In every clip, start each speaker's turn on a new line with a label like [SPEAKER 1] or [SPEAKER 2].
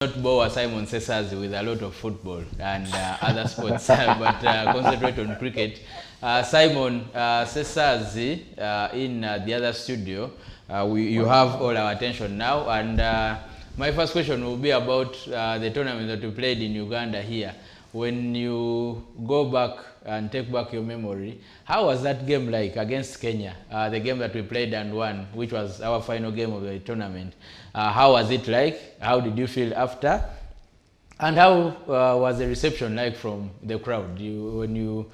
[SPEAKER 1] Not bore Simon Cesars with a lot of football and other sports, but concentrate on cricket. Simon Cesars in the other studio, you have all our attention now, and my first question will be about the tournament that we played in Uganda here. When you go back and take back your memory, how was that game like against Kenya, the game that we played and won, which was our final game of the tournament? How was it like? How did you feel after? And how was the reception like from the crowd when you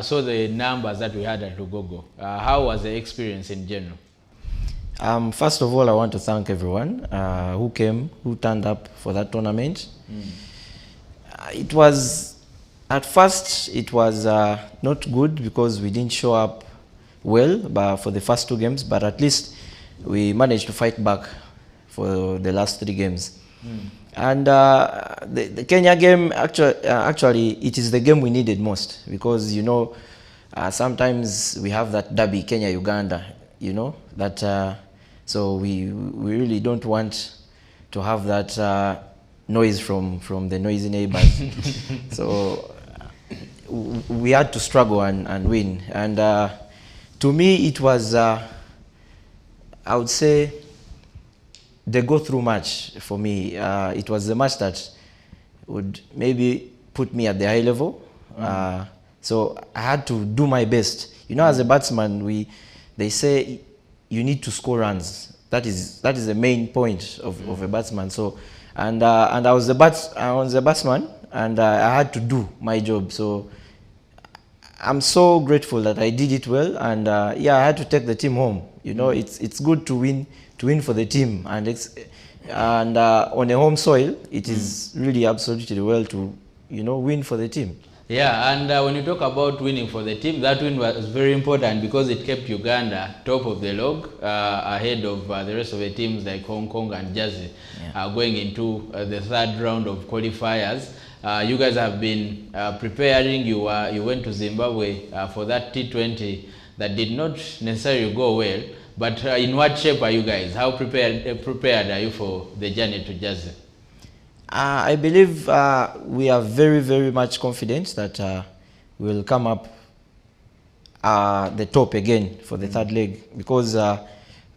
[SPEAKER 1] saw the numbers that we had at Lugogo? How was the experience in general?
[SPEAKER 2] First of all, I want to thank everyone who came, who turned up for that tournament. It was, at first, it was not good because we didn't show up well for the first two games, but at least we managed to fight back for the last three games. And the Kenya game, actually, it is the game we needed most because, you know, sometimes we have that derby, Kenya-Uganda, you know, that, so we really don't want to have that noise from the noisy neighbors. So we had to struggle and win. And to me, it was, I would say, the go-through match for me. It was the match that would maybe put me at the high level. So I had to do my best. You know, as a batsman, they say you need to score runs. That is the main point of a batsman. So, and I was the batsman, and I had to do my job. So I'm so grateful that I did it well, and yeah, I had to take the team home. You know, it's good to win for the team, and on a home soil, it is really absolutely well to, you know, win for the team.
[SPEAKER 1] Yeah, and when you talk about winning for the team, that win was very important because it kept Uganda top of the log ahead of the rest of the teams like Hong Kong and Jersey, going into the third round of qualifiers. You guys have been preparing. You went to Zimbabwe for that T20 that did not necessarily go well. But in what shape are you guys? How prepared are you for the journey to Jersey?
[SPEAKER 2] I believe we are very, very much confident that we will come up the top again for the third leg because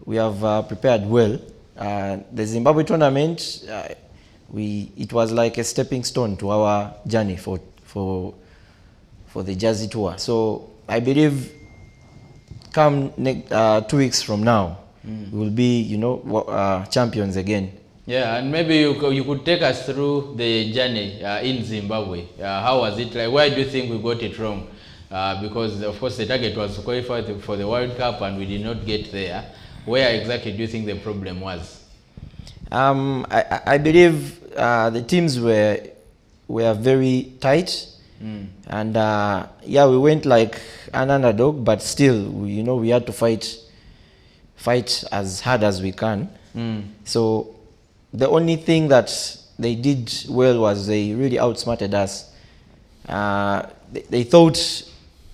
[SPEAKER 2] we have prepared well. The Zimbabwe tournament, it was like a stepping stone to our journey for the Jersey tour. So I believe come 2 weeks from now, we will be, you know, champions again.
[SPEAKER 1] Yeah, and maybe you could take us through the journey in Zimbabwe. How was it like? Why do you think we got it wrong? Because of course the target was to qualify for the World Cup and we did not get there. Where exactly do you think the problem was?
[SPEAKER 2] I believe the teams were very tight. And yeah, we went like an underdog, but still, you know, we had to fight as hard as we can. So the only thing that they did well was they really outsmarted us. They thought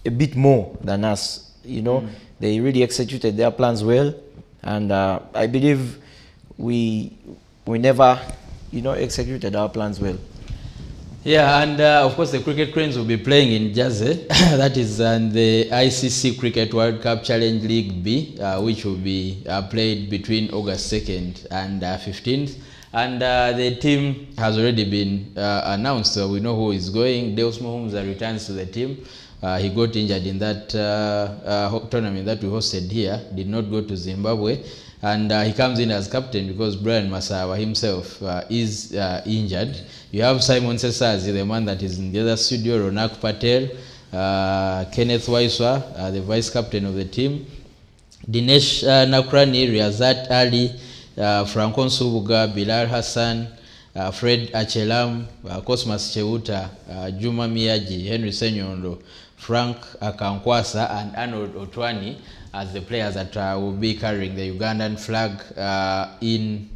[SPEAKER 2] a bit more than us, you know. They really executed their plans well, and I believe we never, you know, executed our plans well.
[SPEAKER 1] Yeah, and of course the Cricket Cranes will be playing in Jersey. That is the ICC Cricket World Cup Challenge League B, which will be played between August 2nd and 15th. And the team has already been announced, so we know who is going. Deus Muhumza returns to the team. He got injured in that tournament that we hosted here, did not go to Zimbabwe. And he comes in as captain because Brian Masawa himself is injured. You have Simon Cesars, the man that is in the other studio, Ronak Patel, Kenneth Waiswa, the vice captain of the team, Dinesh Nakrani, Riazat Ali, Francon Subuga, Bilal Hassan, Fred Achelam, Cosmas Cheuta, Juma Miyaji, Henry Senyondo, Frank Akankwasa, and Arnold Otwani as the players that will be carrying the Ugandan flag in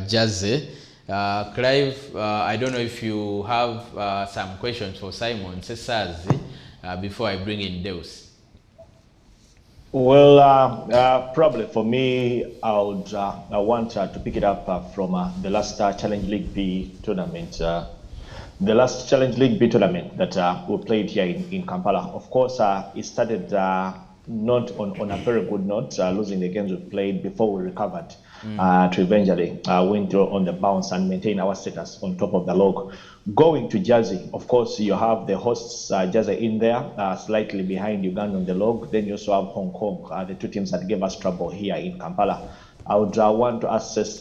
[SPEAKER 1] Jersey. Clive, I don't know if you have some questions for Simon Cesars before I bring in Deus.
[SPEAKER 3] Well, probably for me, I want to pick it up from the last Challenge League B tournament. The last Challenge League B tournament that we played here in Kampala. Of course, it started not on a very good note, losing the games we played before we recovered to eventually win on the bounce and maintain our status on top of the log. Going to Jersey, of course, you have the hosts, Jersey in there, slightly behind Uganda on the log. Then you also have Hong Kong, the two teams that gave us trouble here in Kampala. I would want to assess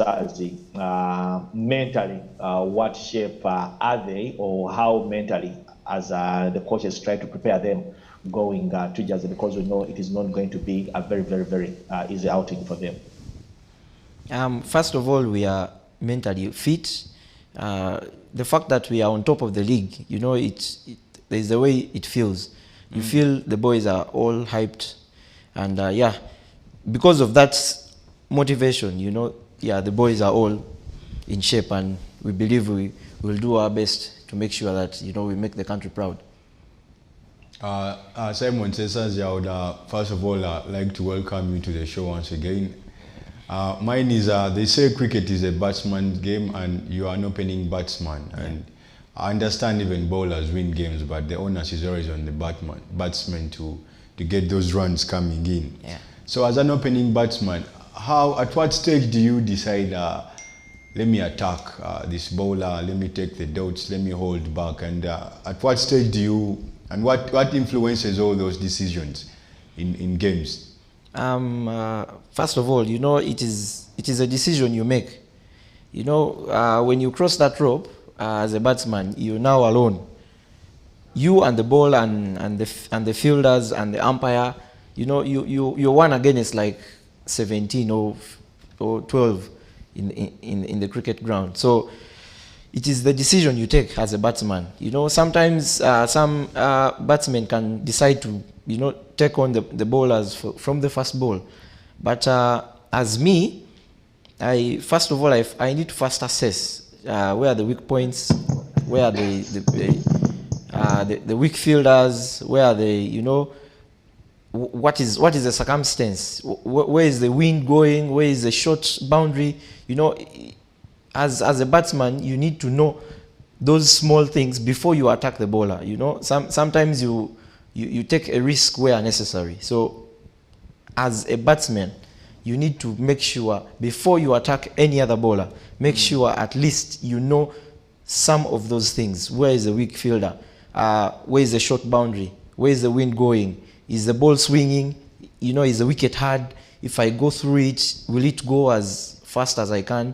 [SPEAKER 3] mentally, what shape are they, or how mentally, as the coaches try to prepare them going to Jersey, because we know it is not going to be a very, very, very easy outing for them.
[SPEAKER 2] First of all, we are mentally fit. The fact that we are on top of the league, you know, there's the way it feels. You feel the boys are all hyped, and yeah, because of that motivation, you know, yeah, the boys are all in shape, and we believe we will do our best to make sure that, you know, we make the country proud.
[SPEAKER 4] Simon Cesars, I would first of all like to welcome you to the show once again. Mine is, they say cricket is a batsman's game and you are an opening batsman. Yeah. And I understand even bowlers win games, but the onus is always on the batsman to get those runs coming in. Yeah. So as an opening batsman, at what stage do you decide, let me attack this bowler, let me take the doubts, let me hold back, and at what stage do you, and what influences all those decisions in games?
[SPEAKER 2] First of all, you know, it is a decision you make. You know, when you cross that rope as a batsman, you're now alone. You and the ball and the fielders and the umpire, you know, you're one against like 17 or 12 in the cricket ground. So it is the decision you take as a batsman. You know, sometimes some batsmen can decide to, you know, take on the bowlers from the first ball. But as me, first of all, I need to first assess where are the weak points, where are the weak fielders, where are the, you know, what is the circumstance, where is the wind going, where is the short boundary. You know, as a batsman, you need to know those small things before you attack the bowler. You know, sometimes you take a risk where necessary. So as a batsman, you need to make sure before you attack any other bowler, make sure at least you know some of those things. Where is the weak fielder? Where is the short boundary? Where is the wind going? Is the ball swinging? You know, is the wicket hard? If I go through it, will it go as fast as I can?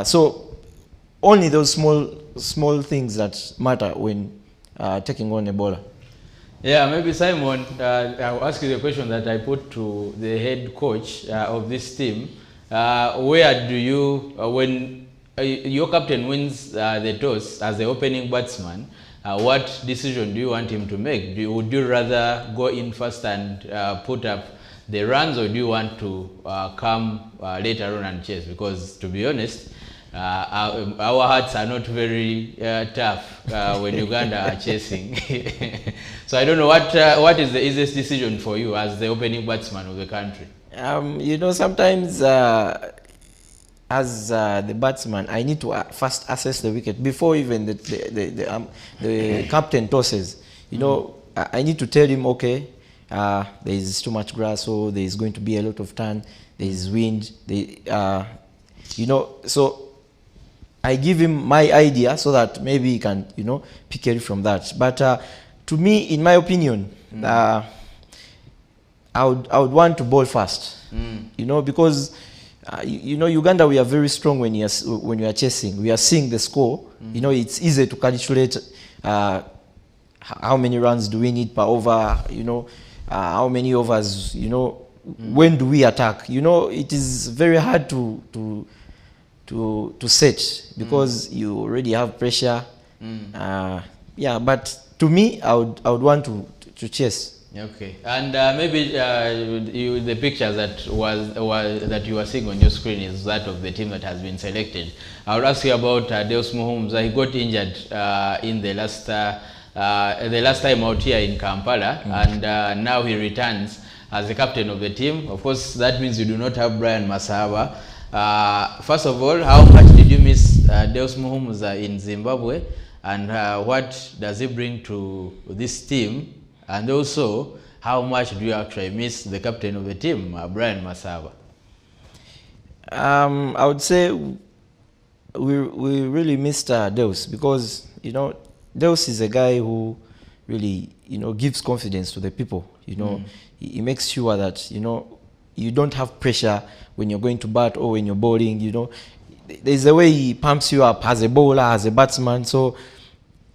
[SPEAKER 2] So only those small things that matter when taking on a bowler.
[SPEAKER 1] Yeah, maybe Simon, I'll ask you the question that I put to the head coach of this team. Where do you, when your captain wins the toss as the opening batsman, what decision do you want him to make? Would you rather go in first and put up the runs, or do you want to come later on and chase? Because to be honest, our hearts are not very tough when Uganda are chasing. So I don't know what is the easiest decision for you as the opening batsman of the country.
[SPEAKER 2] You know, sometimes as the batsman, I need to first assess the wicket before even the captain tosses. You know, I need to tell him, okay, there is too much grass, so there is going to be a lot of turn, there is wind, you know, so I give him my idea so that maybe he can, you know, pick it from that. But to me, in my opinion, I would want to bowl fast, you know, because you know, Uganda, we are very strong when you are chasing. We are seeing the score. You know, it's easy to calculate how many runs do we need per over. You know, how many overs. You know, when do we attack? You know, it is very hard to set because you already have pressure. Yeah, but to me, I would want to chase.
[SPEAKER 1] Okay, and maybe the picture that you are seeing on your screen is that of the team that has been selected. I would ask you about Deus Muhumuza. He got injured in the last time out here in Kampala, and now he returns as the captain of the team. Of course, that means you do not have Brian Masaba. First of all, how much did you miss Deus Muhumuza in Zimbabwe, and what does he bring to this team? And also, how much do you actually miss the captain of the team, Brian Masaba?
[SPEAKER 2] I would say we really missed Deus, because Deus is a guy who really gives confidence to the people. He makes sure that you don't have pressure when you're going to bat or when you're bowling. There's a way he pumps you up as a bowler, as a batsman. So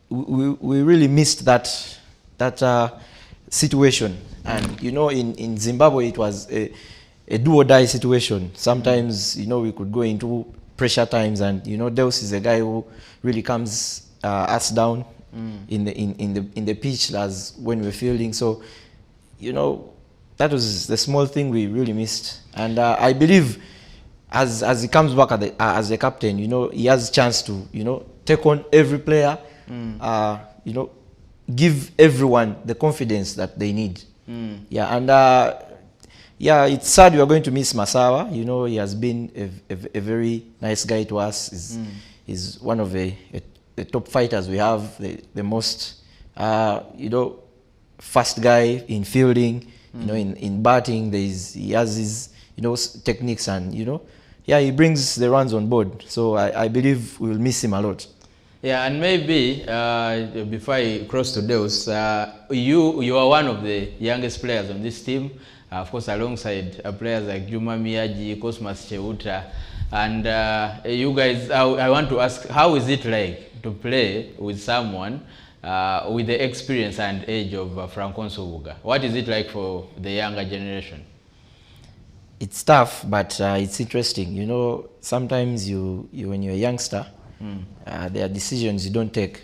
[SPEAKER 2] we really missed that situation. And in Zimbabwe it was a do or die situation. Sometimes we could go into pressure times, and Deus is a guy who really comes us down in the pitch as when we're fielding. So that was the small thing we really missed. And I believe as he comes back as a captain, he has a chance to take on every player, give everyone the confidence that they need. Yeah, and it's sad we are going to miss Masawa. He has been a very nice guy to us. He's one of the top fighters we have, the most fast guy in fielding, in batting. He has his techniques, and he brings the runs on board. So I believe we will miss him a lot.
[SPEAKER 1] Yeah, and maybe before I cross to Deus, you are one of the youngest players on this team, of course, alongside players like Juma Miyaji, Cosmas Cheuta, and you guys. I want to ask, how is it like to play with someone with the experience and age of Franco Nsubuga? What is it like for the younger generation?
[SPEAKER 2] It's tough, but it's interesting. Sometimes when you're a youngster, there are decisions you don't take,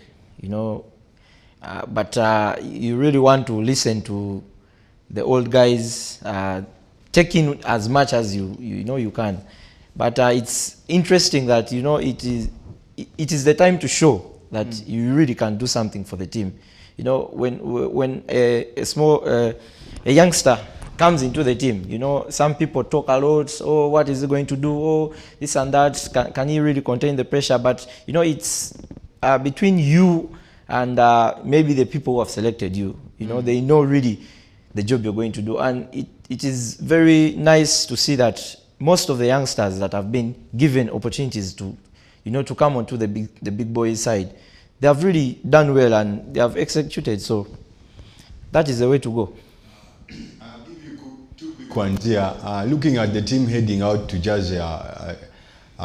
[SPEAKER 2] but you really want to listen to the old guys, take in as much as you can. But it's interesting that it is the time to show that you really can do something for the team. When a youngster comes into the team, some people talk a lot. Oh, what is he going to do? Oh, this and that. Can he really contain the pressure? But it's between you and maybe the people who have selected you. They know really the job you're going to do, and it is very nice to see that most of the youngsters that have been given opportunities to come onto the big boys side, they have really done well and they have executed. So that is the way to go.
[SPEAKER 4] I'll give you two big ones here. Looking at the team heading out to Jersey,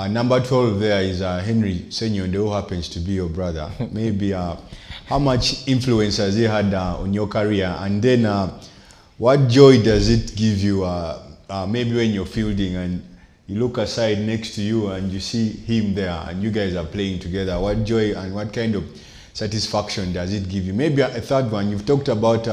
[SPEAKER 4] number 12 there is Henry Senyondo, who happens to be your brother. Maybe how much influence has he had on your career? And then what joy does it give you maybe when you're fielding and you look aside next to you and you see him there and you guys are playing together? What joy and what kind of satisfaction does it give you? Maybe a third one, you've talked about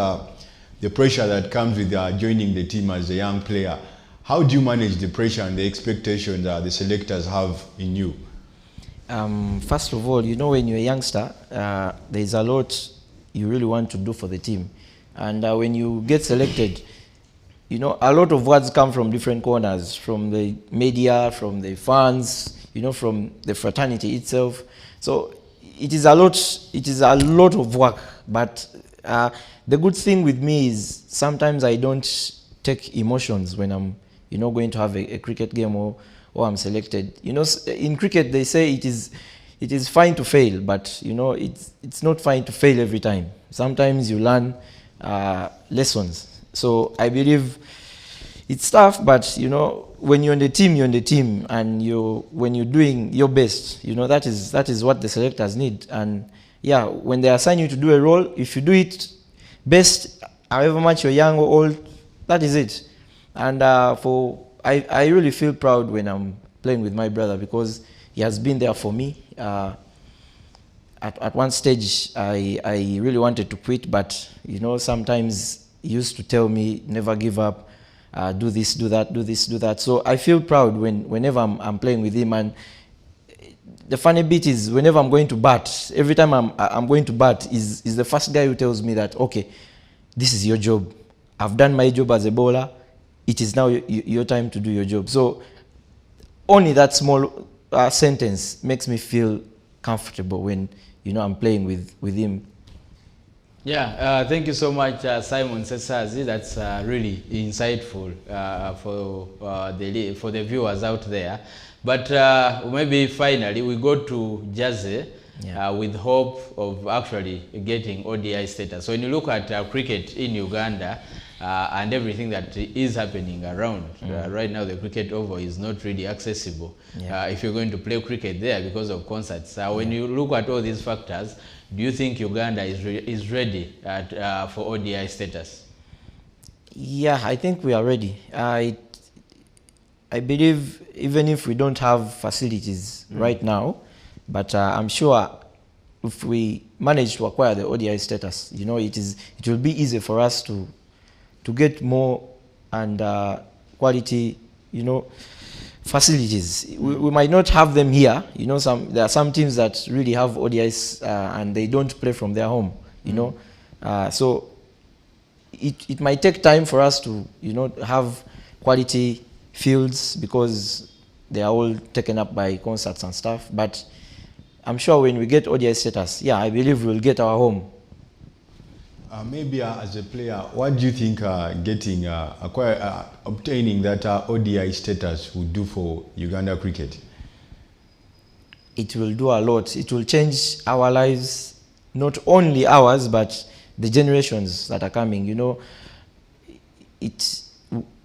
[SPEAKER 4] the pressure that comes with joining the team as a young player. How do you manage the pressure and the expectations that the selectors have in you?
[SPEAKER 2] First of all, when you're a youngster, there's a lot you really want to do for the team. And when you get selected, a lot of words come from different corners, from the media, from the fans, from the fraternity itself. So it is a lot of work. But the good thing with me is sometimes I don't take emotions when I'm going to have a cricket game or I'm selected. In cricket they say it is fine to fail, but it's not fine to fail every time. Sometimes you learn lessons. So I believe it's tough, but when you're on the team, you're on the team, and when you're doing your best, that is what the selectors need. And yeah, when they assign you to do a role, if you do it best, however much you're young or old, that is it. And I really feel proud when I'm playing with my brother, because he has been there for me. At one stage, I really wanted to quit, but sometimes he used to tell me, never give up, do this, do that, do this, do that. So I feel proud whenever I'm playing with him. And the funny bit is, whenever I'm going to bat, every time I'm going to bat, is the first guy who tells me that, okay, this is your job. I've done my job as a bowler. It is now your time to do your job. So only that small sentence makes me feel comfortable when, you know, I'm playing with him.
[SPEAKER 1] Yeah, thank you so much, Simon Sesazi. That's really insightful for the viewers out there. But maybe finally we go to Jazzy with hope of actually getting ODI status. So when you look at cricket in Uganda and everything that is happening around, right now the cricket oval is not really accessible if you're going to play cricket there because of concerts. When you look at all these factors, do you think Uganda is ready for ODI status?
[SPEAKER 2] Yeah, I think we are ready. I believe even if we don't have facilities right now, but I'm sure if we manage to acquire the ODI status, you know, it will be easy for us to get more and quality, you know, facilities. We might not have them here, you know. There are some teams that really have ODIs and they don't play from their home, you know. So it might take time for us to, you know, have quality fields because they are all taken up by concerts and stuff. But I'm sure when we get ODI status, yeah, I believe we'll get our home.
[SPEAKER 4] Maybe as a player, what do you think obtaining that ODI status would do for Uganda cricket?
[SPEAKER 2] It will do a lot. It will change our lives, not only ours, but the generations that are coming. You know,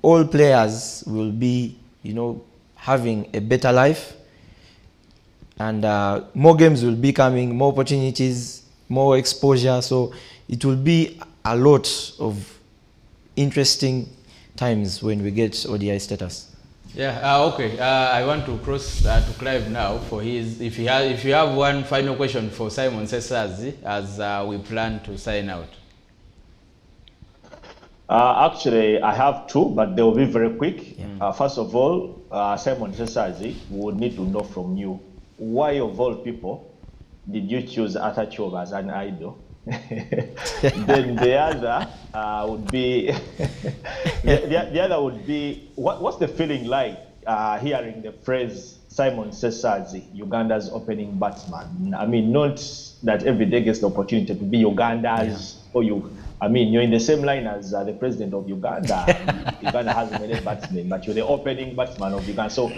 [SPEAKER 2] all players will be, you know, having a better life, and more games will be coming, more opportunities, more exposure. So it will be a lot of interesting times when we get ODI status.
[SPEAKER 1] Yeah, okay. I want to cross to Clive now for his. If you have one final question for Simon Sesazi as we plan to sign out.
[SPEAKER 3] Actually, I have two, but they will be very quick. First of all, Simon Sesazi, we would need to know from you, why of all people did you choose Arthur Chobe as an idol? Then the other would be the other would be, what's the feeling like hearing the phrase Simon Sesazi, Uganda's opening batsman? I mean, not that every day gets the opportunity to be Uganda's or you. I mean, you're in the same line as the president of Uganda. Uganda has many batsmen, but you're the opening batsman of Uganda. So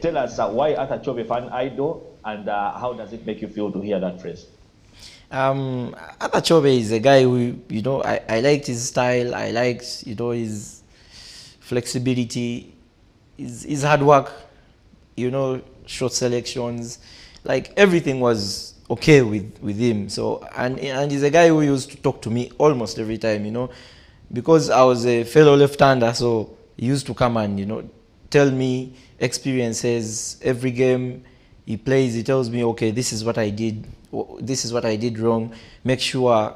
[SPEAKER 3] tell us why Arthur Chobe fan idol, and how does it make you feel to hear that phrase?
[SPEAKER 2] Arthur Chobe is a guy who, you know, I liked his style. I liked, you know, his flexibility, his hard work, you know, short selections. Like, everything was okay with him. So, and he's a guy who used to talk to me almost every time, you know, because I was a fellow left-hander. So he used to come and, you know, tell me experiences. Every game he plays, he tells me, okay, this is what I did. This is what I did wrong. Make sure,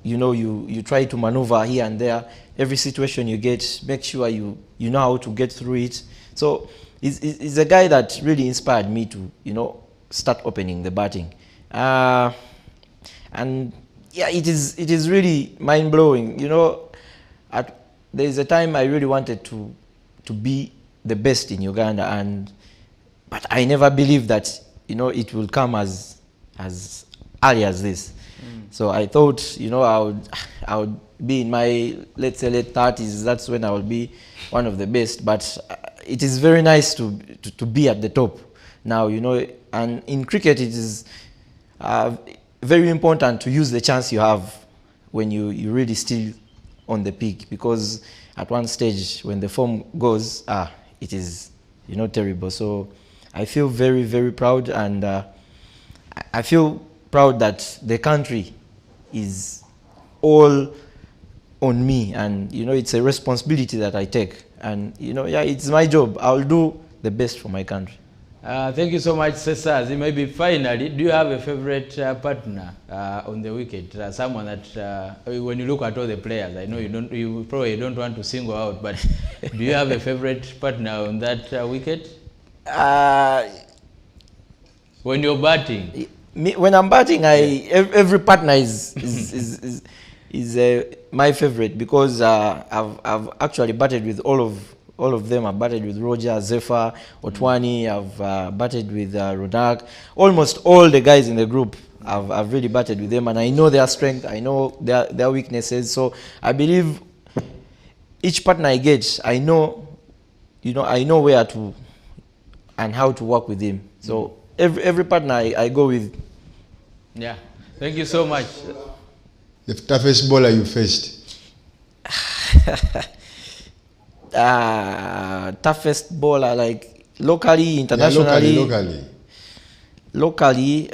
[SPEAKER 2] you know, you try to maneuver here and there. Every situation you get, make sure you know how to get through it. So he's a guy that really inspired me to, you know, start opening the batting. And yeah, it is really mind-blowing. You know, there's a time I really wanted to be the best in Uganda, but I never believed that, you know, it will come as early as this. So I thought, you know, I would be in my, let's say, late 30s. That's when I will be one of the best. But it is very nice to be at the top now, you know. And in cricket, it is very important to use the chance you have when you really still on the peak, because at one stage when the form goes, it is, you know, terrible. So I feel very, very proud, and I feel proud that the country is all on me, and, you know, it's a responsibility that I take, and, you know, yeah, it's my job. I'll do the best for my country.
[SPEAKER 1] Thank you so much, Sesazi. Maybe finally, do you have a favorite partner on the wicket? Someone that, when you look at all the players, I know you probably don't want to single out, but do you have a favorite partner on that wicket? When you're batting?
[SPEAKER 2] When I'm batting, every partner is is my favorite because I've actually batted with all of them. I've batted with Roger, Zephyr, Otwani. I've batted with Rodak. Almost all the guys in the group, I've really batted with them, and I know their strength. I know their weaknesses. So I believe each partner I get, I know where to and how to work with him. So every partner I go with.
[SPEAKER 1] Yeah. Thank you so much.
[SPEAKER 4] The toughest bowler you faced?
[SPEAKER 2] Toughest bowler, like locally, internationally.
[SPEAKER 4] Yeah,
[SPEAKER 2] Locally,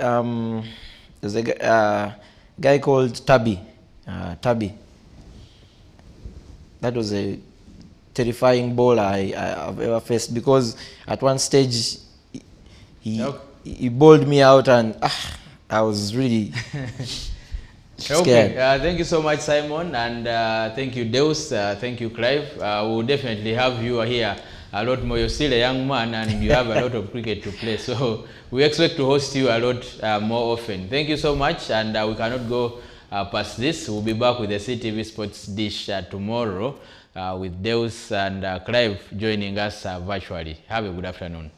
[SPEAKER 2] there's a guy called Tabi. Tabi. That was a terrifying bowler I've ever faced, because at one stage he bowled me out, and I was really scared.
[SPEAKER 1] Okay, thank you so much, Simon, and thank you, Deus, thank you, Clive. We'll definitely have you here a lot more. You're still a young man and you have a lot of cricket to play, so we expect to host you a lot more often. Thank you so much, and we cannot go past this. We'll be back with the CTV Sports Dish tomorrow with Deus and Clive joining us virtually. Have a good afternoon.